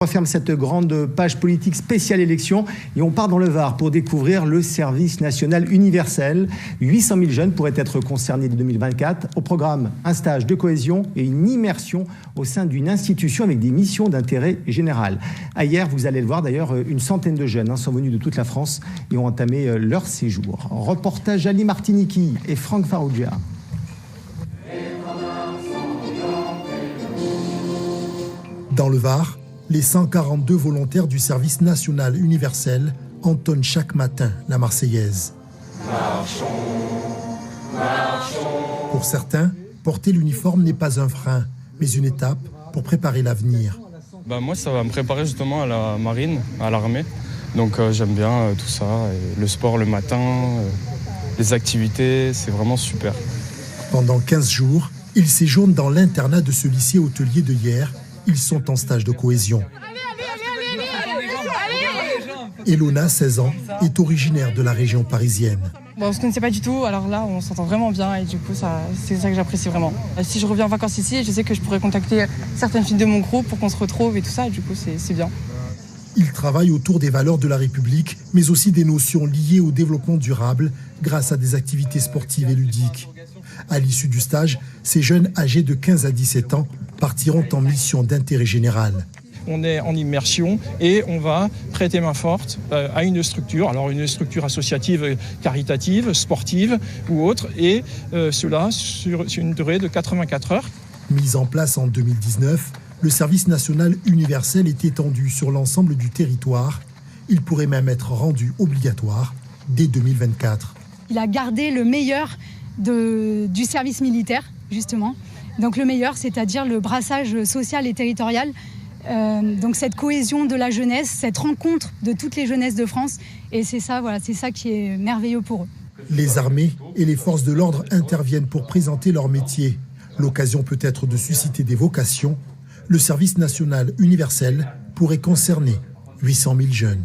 On referme cette grande page politique spéciale élection et on part dans le Var pour découvrir le service national universel. 800 000 jeunes pourraient être concernés dès 2024. Au programme, un stage de cohésion et une immersion au sein d'une institution avec des missions d'intérêt général. Hier, vous allez le voir d'ailleurs, une centaine de jeunes sont venus de toute la France et ont entamé leur séjour. Reportage Ali Martiniki et Franck Farrugia. Dans le Var, les 142 volontaires du service national universel entonnent chaque matin la Marseillaise. Marchons, marchons. Pour certains, porter l'uniforme n'est pas un frein, mais une étape pour préparer l'avenir. Moi, ça va me préparer justement à la marine, à l'armée. Donc j'aime bien tout ça, et le sport le matin, les activités, c'est vraiment super. Pendant 15 jours, ils séjournent dans l'internat de ce lycée hôtelier de Hyères. Ils sont en stage de cohésion. Elona, 16 ans, est originaire de la région parisienne. On ne se connaissait pas du tout, alors là on s'entend vraiment bien et du coup c'est ça que j'apprécie vraiment. Si je reviens en vacances ici, je sais que je pourrais contacter certaines filles de mon groupe pour qu'on se retrouve et tout ça, et du coup c'est bien. Ils travaillent autour des valeurs de la République, mais aussi des notions liées au développement durable grâce à des activités sportives et ludiques. À l'issue du stage, ces jeunes âgés de 15 à 17 ans partiront en mission d'intérêt général. On est en immersion et on va prêter main forte à une structure, alors une structure associative, caritative, sportive ou autre, et cela sur une durée de 84 heures. Mis en place en 2019, le service national universel est étendu sur l'ensemble du territoire. Il pourrait même être rendu obligatoire dès 2024. Il a gardé le meilleur du service militaire, justement. Donc le meilleur, c'est-à-dire le brassage social et territorial. Donc cette cohésion de la jeunesse, cette rencontre de toutes les jeunesses de France. Et c'est ça qui est merveilleux pour eux. Les armées et les forces de l'ordre interviennent pour présenter leur métier. L'occasion peut être de susciter des vocations. Le service national universel pourrait concerner 800 000 jeunes.